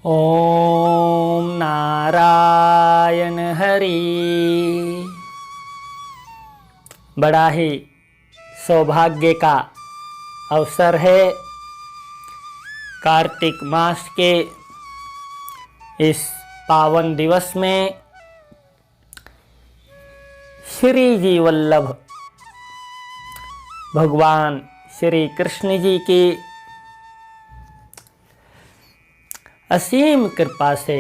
ओम नारायण हरि। बड़ा ही सौभाग्य का अवसर है कार्तिक मास के इस पावन दिवस में श्री जी वल्लभ भगवान श्री कृष्ण जी की असीम कृपा से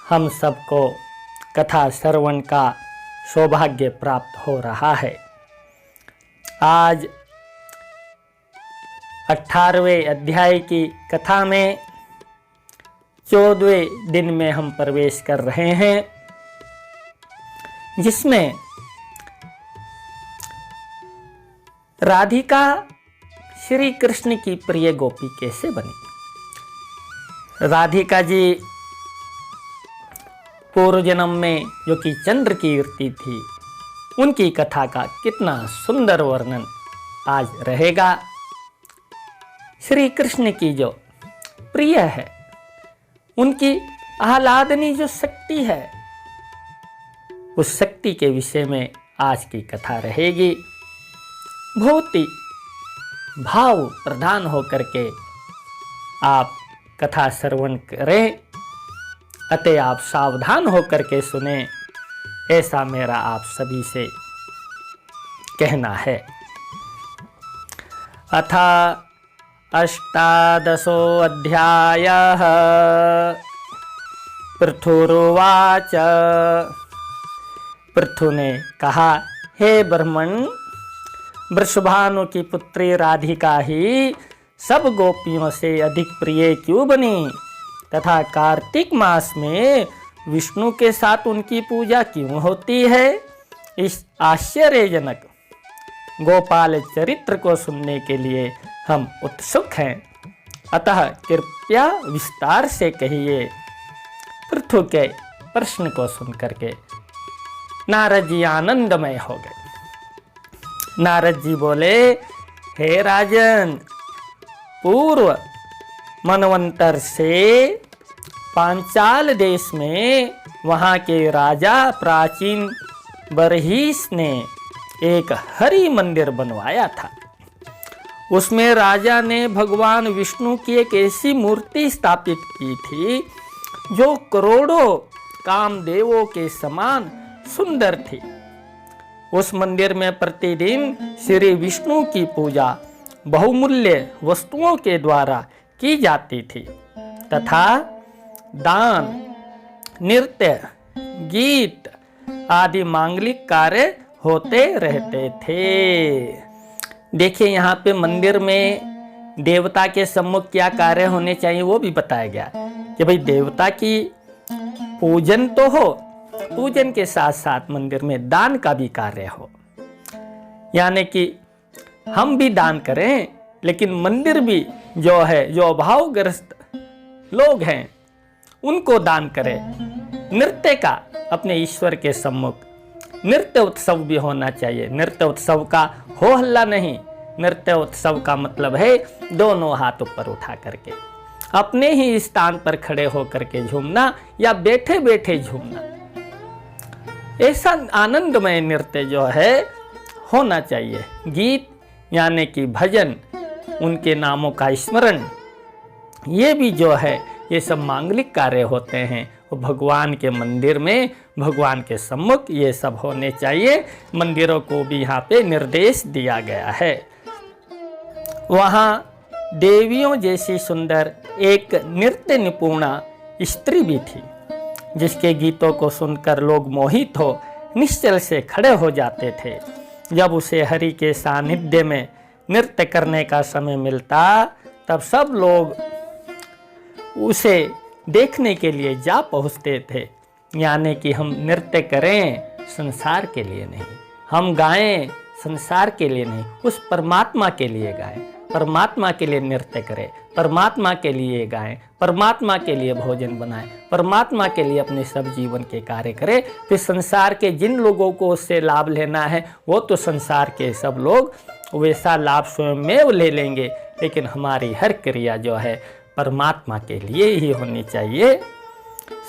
हम सबको कथा श्रवण का सौभाग्य प्राप्त हो रहा है। आज 18वें अध्याय की कथा में 14वें दिन में हम प्रवेश कर रहे हैं, जिसमें राधिका श्री कृष्ण की प्रिय गोपी कैसे बनी। राधिका जी पूर्व जन्म में जो कि चंद्र कीर्ति थी, उनकी कथा का कितना सुंदर वर्णन आज रहेगा। श्री कृष्ण की जो प्रिय है, उनकी आह्लादनी जो शक्ति है, उस शक्ति के विषय में आज की कथा रहेगी। बहुत ही भाव प्रधान होकर के आप कथा श्रवण करें, अतः आप सावधान होकर के सुने, ऐसा मेरा आप सभी से कहना है। अथ 18 अध्यायः। पृथुरुवाच। पृथु ने कहा, हे ब्राह्मण, वृषभानु की पुत्री राधिका ही सब गोपियों से अधिक प्रिय क्यों बनी, तथा कार्तिक मास में विष्णु के साथ उनकी पूजा क्यों होती है। इस आश्चर्यजनक गोपाल चरित्र को सुनने के लिए हम उत्सुक हैं, अतः कृपया विस्तार से कहिए। पृथु के प्रश्न को सुनकर के नारद जी आनंदमय हो गए। नारद जी बोले, हे राजन, पूर्व मनवंतर से पांचाल देश में वहाँ के राजा प्राचीन बरहीस ने एक हरि मंदिर बनवाया था। उसमें राजा ने भगवान विष्णु की एक ऐसी मूर्ति स्थापित की थी जो करोड़ों कामदेवों के समान सुंदर थी। उस मंदिर में प्रतिदिन श्री विष्णु की पूजा बहुमूल्य वस्तुओं के द्वारा की जाती थी, तथा दान, नृत्य, गीत आदि मांगलिक कार्य होते रहते थे। देखिए, यहाँ पे मंदिर में देवता के सम्मुख क्या कार्य होने चाहिए वो भी बताया गया कि भाई देवता की पूजन तो हो, पूजन के साथ साथ मंदिर में दान का भी कार्य हो, यानी कि हम भी दान करें, लेकिन मंदिर भी जो है, जो अभावग्रस्त लोग हैं, उनको दान करें। नृत्य का अपने ईश्वर के सम्मुख नृत्य उत्सव भी होना चाहिए। नृत्य उत्सव का हो हल्ला नहीं, नृत्य उत्सव का मतलब है दोनों हाथ ऊपर उठा करके अपने ही स्थान पर खड़े होकर के झूमना या बैठे बैठे झूमना, ऐसा आनंदमय नृत्य जो है होना चाहिए। गीत यानी कि भजन, उनके नामों का स्मरण, ये भी जो है, ये सब मांगलिक कार्य होते हैं। वो भगवान के मंदिर में, भगवान के सम्मुख ये सब होने चाहिए। मंदिरों को भी यहाँ पे निर्देश दिया गया है। वहाँ देवियों जैसी सुंदर एक नृत्य निपुणा स्त्री भी थी, जिसके गीतों को सुनकर लोग मोहित हो निश्चल से खड़े हो जाते थे। जब उसे हरि के सानिध्य में नृत्य करने का समय मिलता, तब सब लोग उसे देखने के लिए जा पहुँचते थे। यानी कि हम नृत्य करें संसार के लिए नहीं, हम गाएं संसार के लिए नहीं, उस परमात्मा के लिए गाएं, परमात्मा के लिए नृत्य करें, परमात्मा के लिए गाएं, परमात्मा के लिए भोजन बनाएं, परमात्मा के लिए अपने सब जीवन के कार्य करें। फिर संसार के जिन लोगों को उससे लाभ लेना है, वो तो संसार के सब लोग वैसा लाभ स्वयं में ले लेंगे, लेकिन हमारी हर क्रिया जो है परमात्मा के लिए ही होनी चाहिए।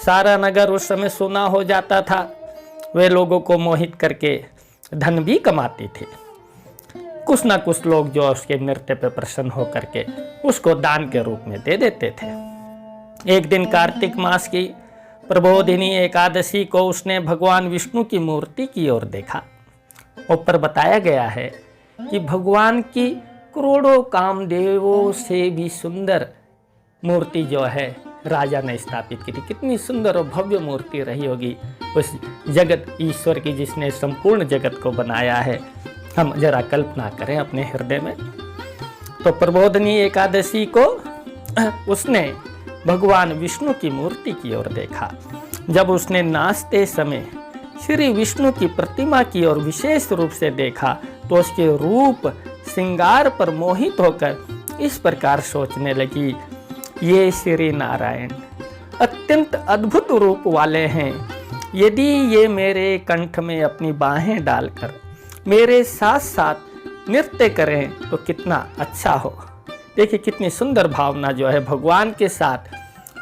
सारा नगर उस समय सुना हो जाता था। वे लोगों को मोहित करके धन भी कमाती थी। कुछ ना कुछ लोग जो उसके नृत्य पे प्रसन्न होकर के उसको दान के रूप में दे देते थे। एक दिन कार्तिक मास की प्रबोधिनी एकादशी को उसने भगवान विष्णु की मूर्ति की ओर देखा। ऊपर बताया गया है कि भगवान की करोड़ों कामदेवों से भी सुंदर मूर्ति जो है राजा ने स्थापित की थी। कितनी सुंदर और भव्य मूर्ति रही होगी उस जगत ईश्वर की जिसने संपूर्ण जगत को बनाया है। हम जरा कल्पना करें अपने हृदय में। तो प्रबोधिनी एकादशी को उसने भगवान विष्णु की मूर्ति की ओर देखा। जब उसने नाचते समय श्री विष्णु की प्रतिमा की ओर विशेष रूप से देखा तो उसके रूप श्रृंगार पर मोहित होकर इस प्रकार सोचने लगी, ये श्री नारायण अत्यंत अद्भुत रूप वाले हैं। यदि ये मेरे कंठ में अपनी बाहें डालकर मेरे साथ साथ नृत्य करें तो कितना अच्छा हो। देखिए कितनी सुंदर भावना जो है भगवान के साथ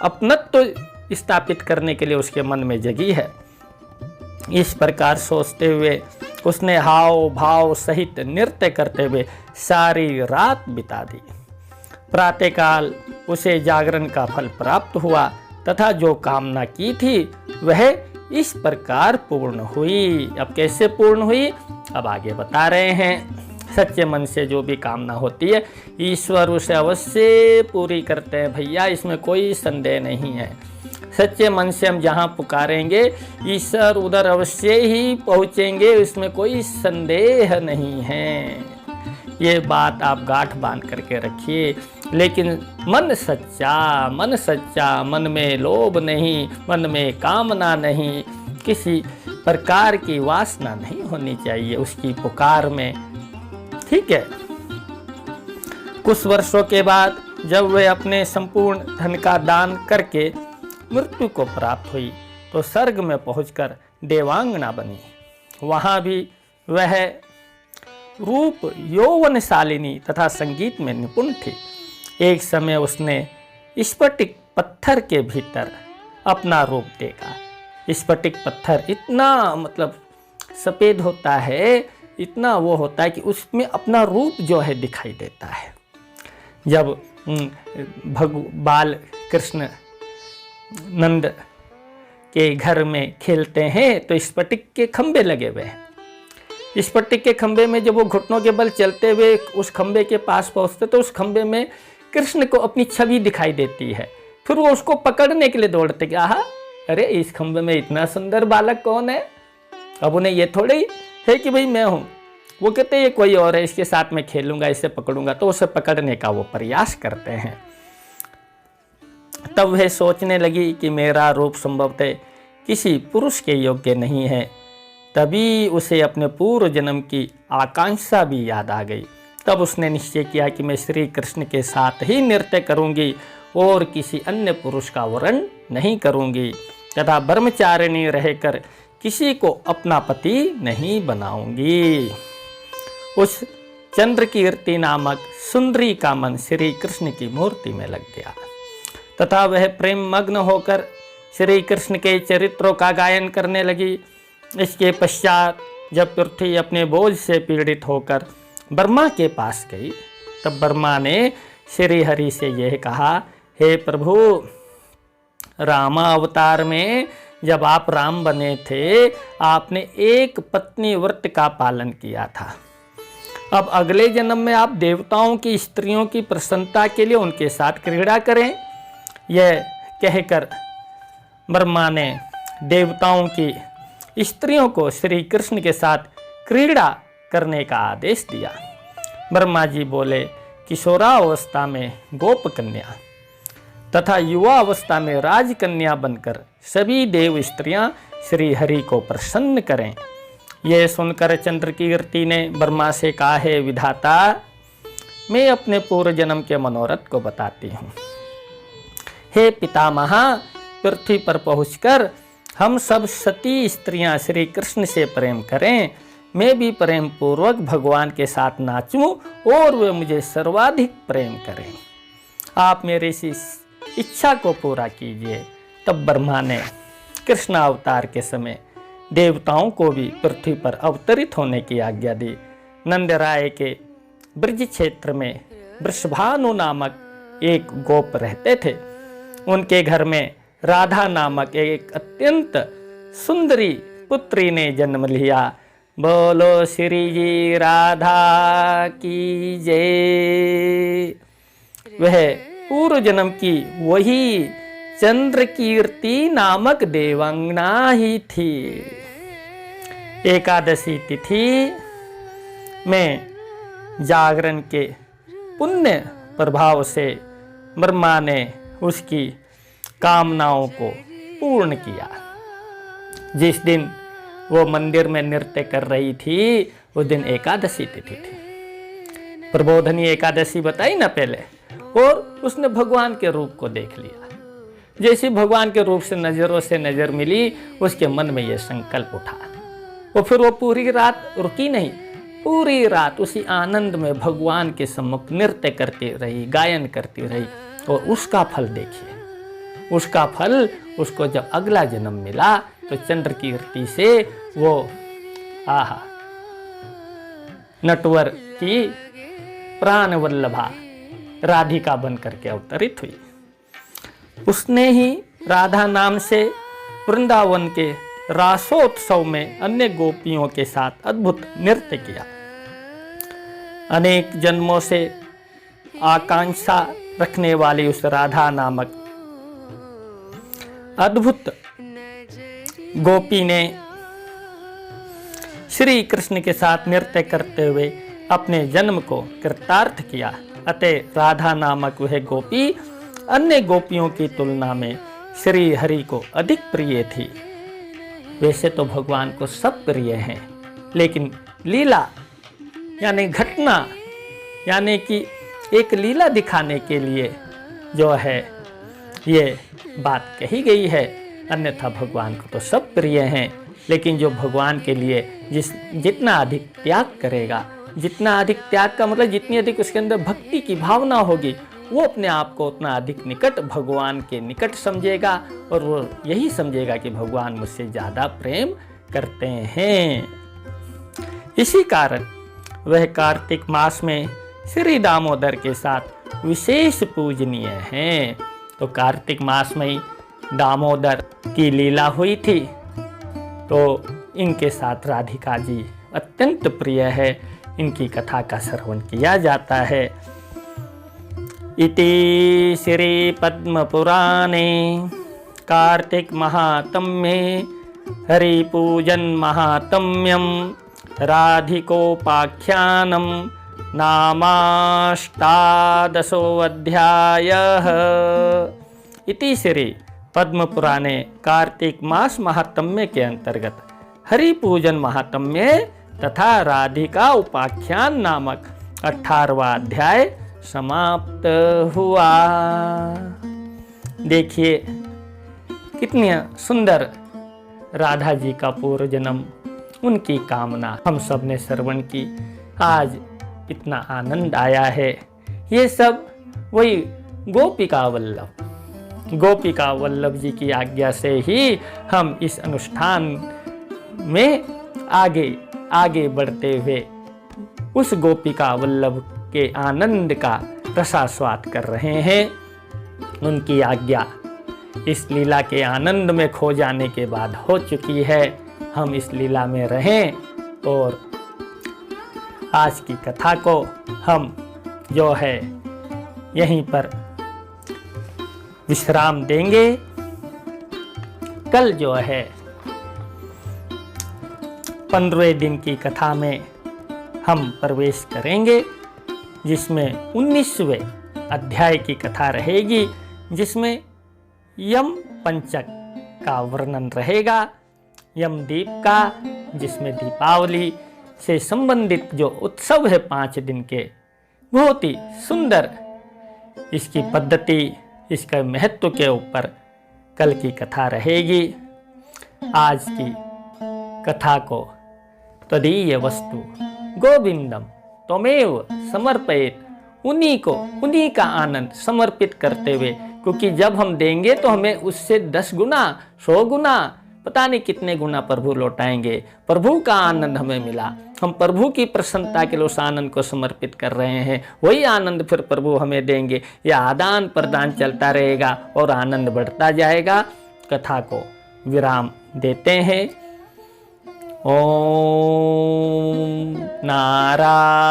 अपनत्व स्थापित करने के लिए उसके मन में जगी है। इस प्रकार सोचते हुए उसने हाव भाव सहित नृत्य करते हुए सारी रात बिता दी। प्रातःकाल उसे जागरण का फल प्राप्त हुआ तथा जो कामना की थी वह इस प्रकार पूर्ण हुई। अब कैसे पूर्ण हुई, अब आगे बता रहे हैं। सच्चे मन से जो भी कामना होती है ईश्वर उसे अवश्य पूरी करते हैं भैया, इसमें कोई संदेह नहीं है। सच्चे मन से हम जहाँ पुकारेंगे ईश्वर उधर अवश्य ही पहुँचेंगे, इसमें कोई संदेह नहीं है। ये बात आप गांठ बांध करके रखिए। लेकिन मन सच्चा, मन में लोभ नहीं, मन में कामना नहीं, किसी प्रकार की वासना नहीं होनी चाहिए उसकी पुकार में। ठीक है। कुछ वर्षों के बाद जब वे अपने संपूर्ण धन का दान करके मृत्यु को प्राप्त हुई तो स्वर्ग में पहुंचकर देवांगना बनी। वहां भी वह रूप यौवनशालिनी तथा संगीत में निपुण थी। एक समय उसने स्फटिक पत्थर के भीतर अपना रूप देखा। स्फटिक पत्थर इतना मतलब सफ़ेद होता है, इतना वो होता है कि उसमें अपना रूप जो है दिखाई देता है। जब बाल कृष्ण नंद के घर में खेलते हैं तो स्फटिक के खंबे लगे हुए हैं। स्फटिक के खंबे में जब वो घुटनों के बल चलते हुए उस खंबे के पास पहुंचते तो उस खंबे में कृष्ण को अपनी छवि दिखाई देती है। फिर वो उसको पकड़ने के लिए दौड़ते कि आहा, अरे इस खंबे में इतना सुंदर बालक कौन है। अब उन्हें ये थोड़ी है कि भाई मैं हूँ, वो कहते हैं ये कोई और है, इसके साथ मैं खेलूंगा, इसे पकड़ूंगा। तो उसे पकड़ने का वो प्रयास करते हैं। तब वह सोचने लगी कि मेरा रूप संभवतः किसी पुरुष के योग्य नहीं है। तभी उसे अपने पूर्व जन्म की आकांक्षा भी याद आ गई। तब उसने निश्चय किया कि मैं श्री कृष्ण के साथ ही नृत्य करूंगी और किसी अन्य पुरुष का वर्ण नहीं करूंगी तथा ब्रह्मचारिणी रहकर किसी को अपना पति नहीं बनाऊंगी। उस चंद्रकीर्ति नामक सुंदरी का मन श्री कृष्ण की मूर्ति में लग गया तथा वह प्रेम मग्न होकर श्री कृष्ण के चरित्रों का गायन करने लगी। इसके पश्चात जब पृथ्वी अपने बोझ से पीड़ित होकर ब्रह्मा के पास गई तब ब्रह्मा ने श्री हरि से यह कहा, हे प्रभु, रामा अवतार में जब आप राम बने थे आपने एक पत्नी व्रत का पालन किया था। अब अगले जन्म में आप देवताओं की स्त्रियों की प्रसन्नता के लिए उनके साथ क्रीड़ा करें। यह कहकर ब्रह्मा ने देवताओं की स्त्रियों को श्री कृष्ण के साथ क्रीड़ा करने का आदेश दिया। ब्रह्मा जी बोले, किशोरावस्था में गोप कन्या तथा युवा अवस्था में राजकन्या बनकर सभी देव स्त्रियां श्री हरि को प्रसन्न करें। यह सुनकर चंद्रकीर्ति ने ब्रह्मा से कहा, है विधाता, मैं अपने पूर्व जन्म के मनोरथ को बताती हूँ। हे पितामहा, पृथ्वी पर पहुंचकर हम सब सती स्त्रियां श्री कृष्ण से प्रेम करें। मैं भी प्रेम पूर्वक भगवान के साथ नाचूं और वे मुझे सर्वाधिक प्रेम करें। आप मेरी इस इच्छा को पूरा कीजिए। तब ब्रह्मा ने कृष्ण अवतार के समय देवताओं को भी पृथ्वी पर अवतरित होने की आज्ञा दी। नंद राय के ब्रज क्षेत्र में वृषभानु नामक एक गोप रहते थे। उनके घर में राधा नामक एक अत्यंत सुंदरी पुत्री ने जन्म लिया। बोलो श्री जी राधा की जय। वह पूर्व जन्म की वही चंद्र कीर्ति नामक देवांगना ही थी। एकादशी तिथि में जागरण के पुण्य प्रभाव से ब्रह्मा ने उसकी कामनाओं को पूर्ण किया। जिस दिन वो मंदिर में नृत्य कर रही थी उस दिन एकादशी तिथि थी। प्रबोधनी एकादशी बताई ना पहले, और उसने भगवान के रूप को देख लिया। जैसे भगवान के रूप से नजरों से नजर मिली, उसके मन में यह संकल्प उठा। और फिर वो पूरी रात रुकी नहीं, पूरी रात उसी आनंद में भगवान के सम्मुख नृत्य करती रही, गायन करती रही। और उसका फल देखिए, उसका फल उसको जब अगला जन्म मिला तो चंद्र कीर्ति से वो आहा नटवर की प्राण वल्लभा राधिका बन करके अवतरित हुई। उसने ही राधा नाम से वृंदावन के रासोत्सव में अन्य गोपियों के साथ अद्भुत नृत्य किया। अनेक जन्मों से आकांक्षा रखने वाली उस राधा नामक अद्भुत गोपी ने श्री कृष्ण के साथ नृत्य करते हुए अपने जन्म को कृतार्थ किया। अतः राधा नामक वह गोपी अन्य गोपियों की तुलना में श्री हरि को अधिक प्रिय थी। वैसे तो भगवान को सब प्रिय हैं, लेकिन लीला यानी घटना, यानी कि एक लीला दिखाने के लिए जो है ये बात कही गई है। अन्यथा भगवान को तो सब प्रिय हैं, लेकिन जो भगवान के लिए जितना अधिक त्याग करेगा, जितना अधिक त्याग का मतलब जितनी अधिक उसके अंदर भक्ति की भावना होगी, वो अपने आप को उतना अधिक निकट भगवान के निकट समझेगा, और वो यही समझेगा कि भगवान मुझसे ज़्यादा प्रेम करते हैं। इसी कारण वह कार्तिक मास में श्री दामोदर के साथ विशेष पूजनीय हैं। तो कार्तिक मास में ही दामोदर की लीला हुई थी, तो इनके साथ राधिका जी अत्यंत प्रिय है। इनकी कथा का श्रवण किया जाता है। इति श्री पद्म पुराणे कार्तिक महात्म्ये हरिपूजन महात्म्यम राधिकोपाख्यानम नामाष्टादशोऽध्यायः। इति श्री पद्म पुराणे कार्तिक मास महात्म्य के अंतर्गत हरिपूजन महात्म्य तथा राधिका उपाख्यान नामक 18वां अध्याय समाप्त हुआ। देखिए कितनी सुंदर राधा जी का पूर्व जन्म, उनकी कामना हम सब ने श्रवण की। आज इतना आनंद आया है। ये सब वही गोपिका वल्लभ जी की आज्ञा से ही हम इस अनुष्ठान में आगे बढ़ते हुए उस गोपिका वल्लभ के आनंद का रसास्वाद कर रहे हैं। उनकी आज्ञा इस लीला के आनंद में खो जाने के बाद हो चुकी है। हम इस लीला में रहें और आज की कथा को हम जो है यहीं पर विश्राम देंगे। कल जो है 15वें दिन की कथा में हम प्रवेश करेंगे, जिसमें 19वें अध्याय की कथा रहेगी, जिसमें यम पंचक का वर्णन रहेगा, यमदीप का, जिसमें दीपावली से संबंधित जो उत्सव है 5 दिन के, बहुत ही सुंदर इसकी पद्धति, इसका महत्व के ऊपर कल की कथा रहेगी। आज की कथा को तदीय वस्तु गोविंदम त्वमेव समर्पयेत् उन्हीं का आनंद समर्पित करते हुए, क्योंकि जब हम देंगे तो हमें उससे 10 गुना 100 गुना पता नहीं कितने गुना प्रभु लौटाएंगे। प्रभु का आनंद हमें मिला, हम प्रभु की प्रसन्नता के लिए उस आनंद को समर्पित कर रहे हैं, वही आनंद फिर प्रभु हमें देंगे। यह आदान प्रदान चलता रहेगा और आनंद बढ़ता जाएगा। कथा को विराम देते हैं। ओम नारायण